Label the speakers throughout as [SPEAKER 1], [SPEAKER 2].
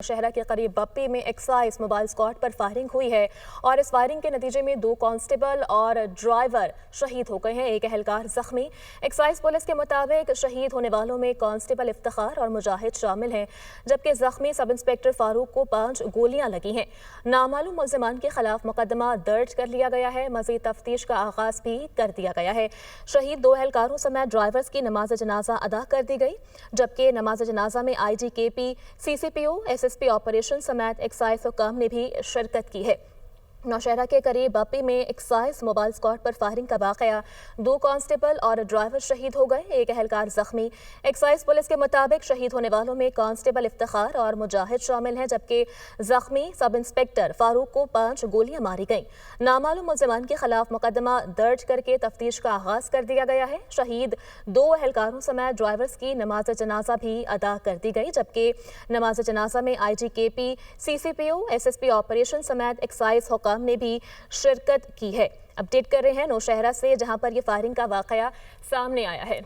[SPEAKER 1] شہرہ کے قریب بپی میں ایکسائز موبائل اسکواڈ پر فائرنگ ہوئی ہے اور اس فائرنگ کے نتیجے میں 2 کانسٹیبل اور ڈرائیور شہید ہو گئے ہیں، ایک اہلکار زخمی۔ ایکسائز پولیس کے مطابق شہید ہونے والوں میں کانسٹیبل افتخار اور مجاہد شامل ہیں، جبکہ زخمی سب انسپکٹر فاروق کو 5 گولیاں لگی ہیں۔ نامعلوم ملزمان کے خلاف مقدمہ درج کر لیا گیا ہے، مزید تفتیش کا آغاز بھی کر دیا گیا ہے۔ شہید 2 اہلکاروں سمیت ڈرائیورز کی نماز جنازہ ادا کر دی گئی، جبکہ نماز جنازہ میں IGKP، CCPO، SSP آپریشن سمیت ایکسائز حکام نے بھی شرکت کی ہے۔ نوشہرہ کے قریب بپی میں ایکسائز موبائل اسکواڈ پر فائرنگ کا واقعہ، 2 کانسٹیبل اور ڈرائیور شہید ہو گئے، ایک اہلکار زخمی۔ ایکسائز پولیس کے مطابق شہید ہونے والوں میں کانسٹیبل افتخار اور مجاہد شامل ہیں، جبکہ زخمی سب انسپکٹر فاروق کو 5 گولیاں ماری گئیں۔ نامعلوم ملزمان کے خلاف مقدمہ درج کر کے تفتیش کا آغاز کر دیا گیا ہے۔ شہید 2 اہلکاروں سمیت ڈرائیورز کی نماز جنازہ بھی ادا کر دی گئی، جبکہ نماز جنازہ میں IGKP، CCPO، SSP آپریشن سمیت ایکسائز حکام نے بھی شرکت کی ہے۔ اپڈیٹ کر رہے ہیں نوشہرہ سے، جہاں پر یہ فائرنگ کا واقعہ سامنے آیا ہے۔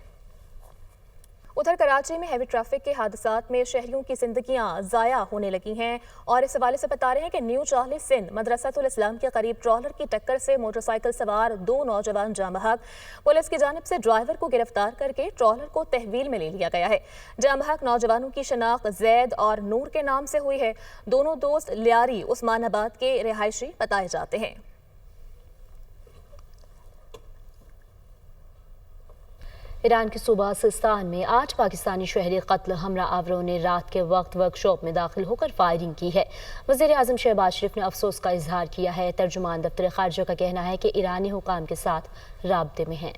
[SPEAKER 1] ادھر کراچی میں ہیوی ٹریفک کے حادثات میں شہریوں کی زندگیاں ضائع ہونے لگی ہیں، اور اس حوالے سے بتا رہے ہیں کہ نیو چارلی سندھ مدرسۃ الاسلام کے قریب ٹرالر کی ٹکر سے موٹر سائیکل سوار 2 نوجوان جاں بحق۔ پولیس کی جانب سے ڈرائیور کو گرفتار کر کے ٹرالر کو تحویل میں لے لیا گیا ہے۔ جاں بحق نوجوانوں کی شناخت زید اور نور کے نام سے ہوئی ہے۔ دونوں دوست لیاری عثمان آباد کے رہائشی بتائے جاتے ہیں۔
[SPEAKER 2] ایران کے صوبہ سیستان میں 8 پاکستانی شہری قتل، حملہ آوروں نے رات کے وقت ورک شاپ میں داخل ہو کر فائرنگ کی ہے۔ وزیر اعظم شہباز شریف نے افسوس کا اظہار کیا ہے۔ ترجمان دفتر خارجہ کا کہنا ہے کہ ایرانی حکام کے ساتھ رابطے میں ہیں۔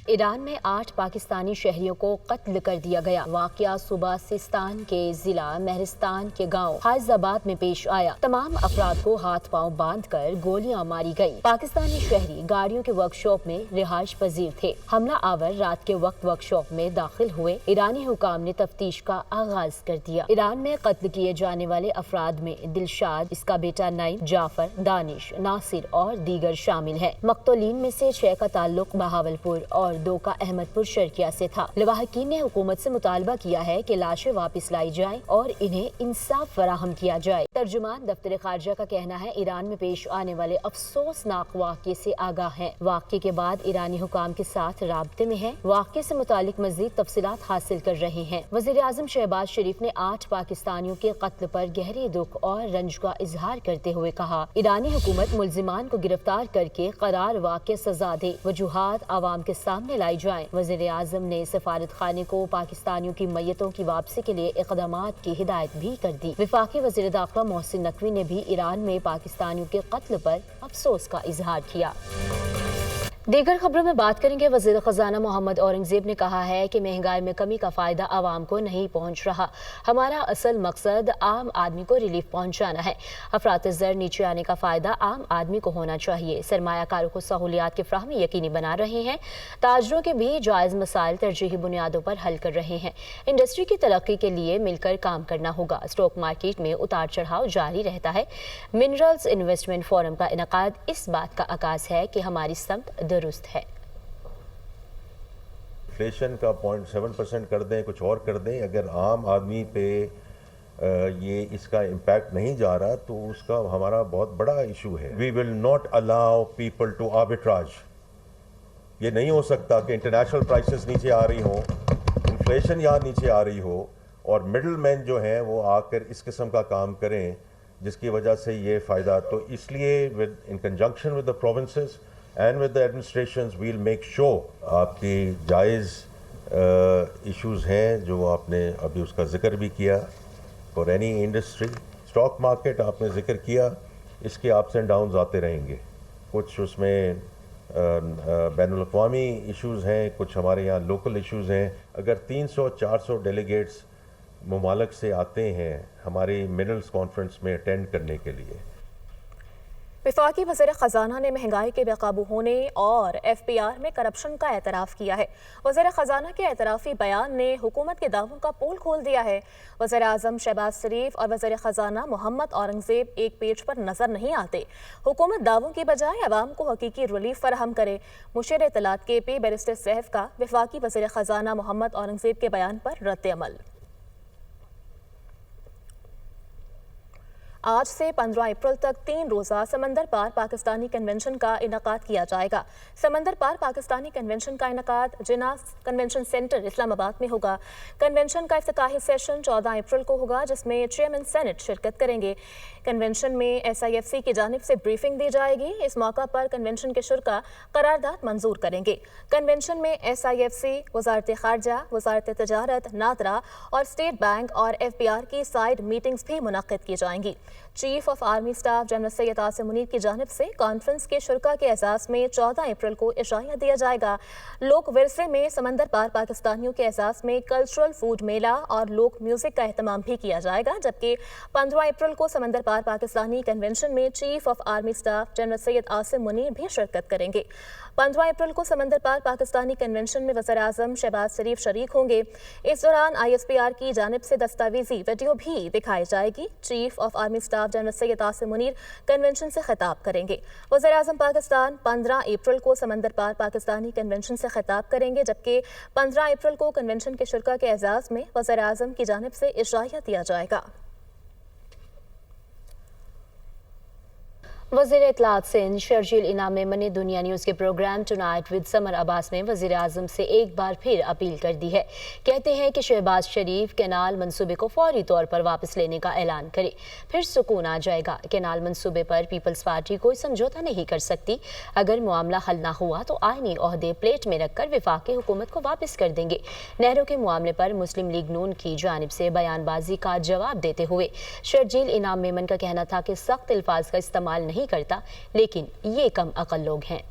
[SPEAKER 2] ایران میں 8 پاکستانی شہریوں کو قتل کر دیا گیا۔ واقعہ صوبہ سیستان کے ضلع مہرستان کے گاؤں حائز آباد میں پیش آیا۔ تمام افراد کو ہاتھ پاؤں باندھ کر گولیاں ماری گئی۔ پاکستانی شہری گاڑیوں کے ورک شاپ میں رہائش پذیر تھے۔ حملہ آور رات کے وقت ورک شاپ میں داخل ہوئے۔ ایرانی حکام نے تفتیش کا آغاز کر دیا۔ ایران میں قتل کیے جانے والے افراد میں دلشاد، اس کا بیٹا نعیم، جعفر، دانش، ناصر اور دیگر شامل ہیں۔ مقتولین میں سے 6 کا تعلق بہاولپور اور 2 کا احمد پور شرقیہ سے تھا۔ لواحقین نے حکومت سے مطالبہ کیا ہے کہ لاشیں واپس لائی جائیں اور انہیں انصاف فراہم کیا جائے۔ ترجمان دفتر خارجہ کا کہنا ہے ایران میں پیش آنے والے افسوسناک واقعے سے آگاہ ہیں۔ واقعے کے بعد ایرانی حکام کے ساتھ رابطے میں ہیں۔ واقعے سے متعلق مزید تفصیلات حاصل کر رہے ہیں۔ وزیر اعظم شہباز شریف نے 8 پاکستانیوں کے قتل پر گہرے دکھ اور رنج کا اظہار کرتے ہوئے کہا، ایرانی حکومت ملزمان کو گرفتار کر کے قرار واقع سزا دے، وجوہات عوام کے سامنے لائی جائیں۔ وزیر اعظم نے سفارت خانے کو پاکستانیوں کی میتوں کی واپسی کے لیے اقدامات کی ہدایت بھی کر دی۔ وفاقی وزیر داخلہ محسن نقوی نے بھی ایران میں پاکستانیوں کے قتل پر افسوس کا اظہار کیا۔ دیگر خبروں میں بات کریں گے۔ وزیر خزانہ محمد اورنگزیب نے کہا ہے کہ مہنگائی میں کمی کا فائدہ عوام کو نہیں پہنچ رہا۔ ہمارا اصل مقصد عام آدمی کو ریلیف پہنچانا ہے۔ افراط زر نیچے آنے کا فائدہ عام آدمی کو ہونا چاہیے۔ سرمایہ کاروں کو سہولیات کی فراہمی یقینی بنا رہے ہیں۔ تاجروں کے بھی جائز مسائل ترجیحی بنیادوں پر حل کر رہے ہیں۔ انڈسٹری کی ترقی کے لیے مل کر کام کرنا ہوگا۔ اسٹاک مارکیٹ میں اتار چڑھاؤ جاری رہتا ہے۔ منرلز انویسٹمنٹ فورم کا انعقاد اس بات کا عکاس ہے کہ ہماری سمت درست ہے۔
[SPEAKER 3] انفلیشن کا 0.7% کر دیں، کچھ اور کر دیں، اگر عام آدمی پہ یہ اس کا امپیکٹ نہیں جا رہا تو اس کا ہمارا بہت بڑا ایشو ہے۔ We will not allow people to arbitrage. یہ نہیں ہو سکتا کہ انٹرنیشنل پرائسز نیچے آ رہی ہوں، انفلیشن یہاں نیچے آ رہی ہو اور مڈل مین جو ہیں وہ آ کر اس قسم کا کام کریں جس کی وجہ سے یہ فائدہ۔ تو اس لیے in conjunction with the provinces and with the administrations we'll make sure آپ کی جائز ایشوز ہیں جو آپ نے ابھی اس کا ذکر بھی کیا for any industry۔ Stock market آپ نے ذکر کیا، اس کے اپس اینڈ ڈاؤنز آتے رہیں گے۔ کچھ اس میں بین الاقوامی ایشوز ہیں، کچھ ہمارے یہاں لوکل ایشوز ہیں۔ اگر 300-400 ڈیلیگیٹس ممالک سے آتے ہیں ہماری منرلز کانفرنس میں اٹینڈ کرنے کے لیے۔
[SPEAKER 1] وفاقی وزیر خزانہ نے مہنگائی کے بے قابو ہونے اور FPR میں کرپشن کا اعتراف کیا ہے۔ وزیر خزانہ کے اعترافی بیان نے حکومت کے دعووں کا پول کھول دیا ہے۔ وزیر اعظم شہباز شریف اور وزیر خزانہ محمد اورنگزیب ایک پیج پر نظر نہیں آتے۔ حکومت دعووں کی بجائے عوام کو حقیقی ریلیف فراہم کرے۔ مشیر اطلاعات KP بیرسٹر سیف کا وفاقی وزیر خزانہ محمد اورنگزیب کے بیان پر رد عمل۔ आज से 15 अप्रैल तक 3 रोज़ा समंदर पार पाकिस्तानी कन्वेंशन का इनकाद किया जाएगा। समंदर पार पाकिस्तानी कन्वेंशन का इनकाद जिन्ना कन्वेंशन सेंटर इस्लामाबाद में होगा। कन्वेंशन का इफ्तिताही सेशन 14 अप्रैल को होगा, जिसमें चेयरमैन सेनेट शिरकत करेंगे। कन्वेंशन में SIFC की जानिब से ब्रीफिंग दी जाएगी। इस मौका पर कन्वेंशन के शुरा करारदाद मंजूर करेंगे। कन्वेंशन में SIFC, वजारत खारजा, वजारत तजारत, नादरा और स्टेट बैंक और FBR की साइड मीटिंग्स भी मुनक्किद की जाएंगी। Chief of army staff general Syed Asim Munir की जानिब से कॉन्फ्रेंस के शुरा के एजाज़ में 14 अप्रैल को इशाया दिया जाएगा। लोक विरसे में समंदर पार पाकिस्तानियों के एजाज़ में कल्चरल फूड मेला और लोक म्यूजिक का एहतमाम भी किया जाएगा, जबकि 15 अप्रैल को समंदर पार पाकिस्तानी कन्वेंशन में chief of army staff general Syed Asim Munir भी शिरकत करेंगे। 15 अप्रैल को समंदर पार पाकिस्तानी कन्वेंशन में वज़ीर-ए-आज़म शहबाज शरीफ शरीक होंगे। इस दौरान ISPR की जानिब से दस्तावेजी वीडियो भी दिखाई जाएगी। Chief of army staff general Syed Asim Munir convention से खिताब करेंगे। वज़ीर-ए-आज़म पाकिस्तान 15 अप्रैल को समंदर पार पाकिस्तानी कन्वेंशन से खिताब करेंगे, जबकि 15 अप्रैल को कन्वेंशन के शुरा के एजाज़ में वज़ीर-ए-आज़म की जानिब से इशाया दिया जाएगा।
[SPEAKER 2] वज़ीर इत्तलात सिंध शर्जील इनाम मेमन ने दुनिया न्यूज़ के program tonight with Samar Abbas में वज़ीर आज़म से एक बार फिर अपील कर दी है। कहते हैं कि शहबाज शरीफ कैनाल मंसूबे को फौरी तौर पर वापस लेने का ऐलान करे, फिर सुकून आ जाएगा। कैनाल मंसूबे पर पीपल्स पार्टी कोई समझौता नहीं कर सकती। अगर मामला हल ना हुआ तो आईनी ओहदे प्लेट में रखकर वफाकी हुकूमत को वापस कर देंगे। नहरों के मामले पर मुस्लिम लीग नून की जानिब से बयानबाजी का जवाब देते हुए शर्जील इनाम मेमन का कहना था कि सख्त अल्फाज का इस्तेमाल नहीं करता, लेकिन ये कम अकल लोग हैं।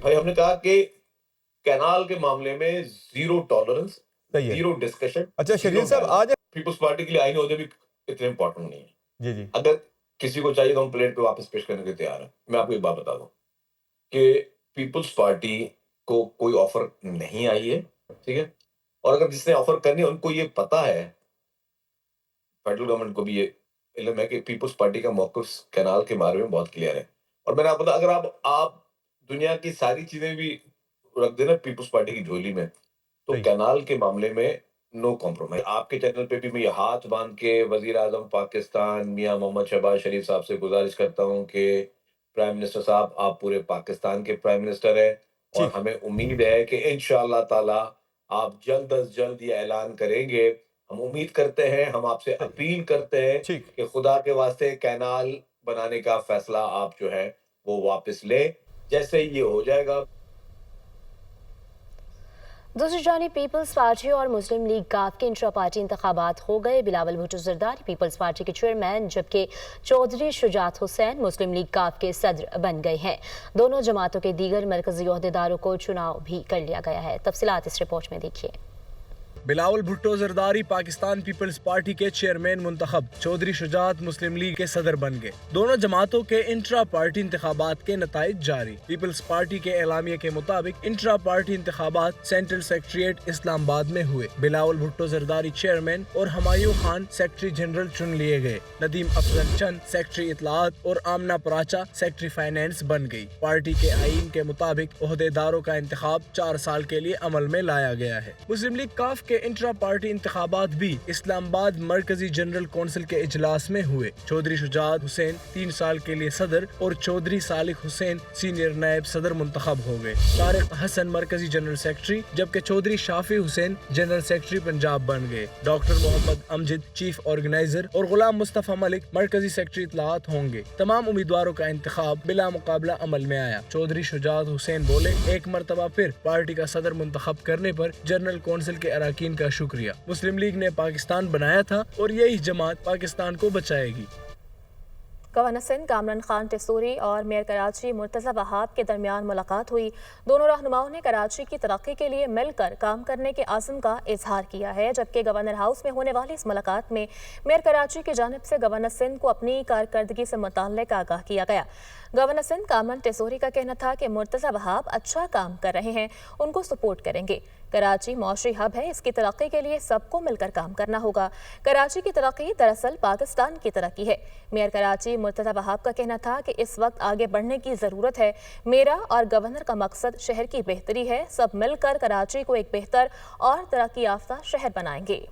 [SPEAKER 4] भाई हमने कहा कि कैनाल के मामले में जीरो टॉलरेंस, जीरो डिस्कशन।
[SPEAKER 5] अच्छा शरीफ साहब, आज
[SPEAKER 4] पीपल्स पार्टी के लिए आईनी ओहदे भी इतने इंपॉर्टेंट नहीं है।
[SPEAKER 5] जी जी,
[SPEAKER 4] अगर किसी को चाहिए तो हम प्लेट पे वापस पेश करने के तैयार हैं। मैं आपको एक बात बता दूं कि पीपल्स पार्टी को कोई ऑफर नहीं आई है, ठीक है। और अगर जिसने ऑफर करनी है उनको ये पता है, फेडरल गवर्नमेंट को भी ये इल्म है कि पीपल्स पार्टी का मौक़िफ़ कैनाल के बारे में बहुत क्लियर है। और मैंने आपको बताया, अगर आप दुनिया की सारी चीजें भी रख देना पीपल्स पार्टी की झोली में, तो कैनाल के मामले में नो कॉम्प्रोमाइज। आपके चैनल पे भी मैं ये हाथ बांध के वजीर आजम पाकिस्तान मियां मोहम्मद शहबाज शरीफ साहब से गुजारिश करता हूँ कि प्राइम मिनिस्टर साहब, आप पूरे पाकिस्तान के प्राइम मिनिस्टर हैं और हमें उम्मीद है कि इंशाअल्लाह ताला आप जल्द अज जल्द ये ऐलान करेंगे। हम उम्मीद करते हैं, हम आपसे अपील करते हैं कि खुदा के वास्ते कैनाल बनाने का फैसला आप जो है वो वापस ले। जैसे ये हो जाएगा।
[SPEAKER 2] दूसरी जानिब पीपल्स पार्टी और मुस्लिम लीग काफ के इंट्रा पार्टी इंतखाबात हो गए। बिलावल भुट्टो जरदारी पीपल्स पार्टी के चेयरमैन, जबकि चौधरी शुजात हुसैन मुस्लिम लीग काफ के सदर बन गए हैं। दोनों जमातों के दीगर मरकजी ओहदेदारों को चुनाव भी कर लिया गया है। तफसीलात इस रिपोर्ट में देखिए।
[SPEAKER 6] बिलावल भुट्टो जरदारी पाकिस्तान पीपल्स पार्टी के चेयरमैन मुंतखब, चौधरी शुजात मुस्लिम लीग के सदर बन गए। दोनों जमातों के इंट्रा पार्टी इंतखाबात के नताइज जारी। पीपल्स पार्टी के एलामिया के मुताबिक इंट्रा पार्टी इंतखाबात सेंट्रल सेक्रेटेरिएट इस्लामाबाद में हुए। बिलावल भुट्टो जरदारी चेयरमैन और हमायूं खान सेक्रेटरी जनरल चुन लिए गए। नदीम अफजल चंद सेक्रेटरी इत्तलात और आमना पराचा सेक्रेटरी फाइनेंस बन गई। पार्टी के आईन के मुताबिक ओहदेदारों का इंतखाब 4 साल के लिए अमल में लाया गया है। मुस्लिम लीग काफ के इंट्रा पार्टी इंतखाबात भी इस्लामाबाद मरकजी जनरल कौंसिल के इजलास में हुए। चौधरी शुजात हुसैन 3 साल के लिए सदर और चौधरी सालिक हुसैन सीनियर नायब सदर मुंतखब हो गए। तारिक हसन मरकजी जनरल सेक्रेटरी, जबकि चौधरी शाफी हुसैन जनरल सेक्रेटरी पंजाब बन गए। Doctor Mohammad Amjad chief organizer और गुलाम मुस्तफा मलिक मरकजी सेक्रेटरी इत्तलात होंगे। तमाम उम्मीदवारों का इंतखाब बिला मुकाबला अमल में आया। चौधरी शुजात हुसैन बोले, एक मरतबा फिर पार्टी का सदर मुंतखब करने पर जनरल कौंसिल के अरकान का शुक्रिया। मुस्लिम लीग ने पाकिस्तान बनाया था और यही जमात पाकिस्तान को बचाएगी।
[SPEAKER 1] गवर्नर सिंध कामरान खान टेसूरी और मेयर कराची मुर्तज़ा वहाब के दरमियान मुलाकात हुई। दोनों रहनुमाओं ने कराची की तरक्की के लिए मिलकर काम करने के आज़म का इजहार किया है, जबकि गवर्नर हाउस में होने वाली इस मुलाकात में मेयर कराची की जानिब से गवर्नर सिंध को अपनी कारकर्दगी से मुताल्लिक़ आगाह किया गया। गवर्नर सिंध कामरान टेसूरी का कहना था कि मुर्तज़ा वहाब अच्छा काम कर रहे हैं, उनको सपोर्ट करेंगे। कराची मौशरी हब है, इसकी तरक्की के लिए सबको मिलकर काम करना होगा। कराची की तरक्की दरअसल पाकिस्तान की तरक्की है। मेयर कराची मुर्तज़ा वहाब का कहना था कि इस वक्त आगे बढ़ने की ज़रूरत है। मेरा और गवर्नर का मकसद शहर की बेहतरी है। सब मिलकर कराची को एक बेहतर और तरक्की याफ्ता शहर बनाएंगे।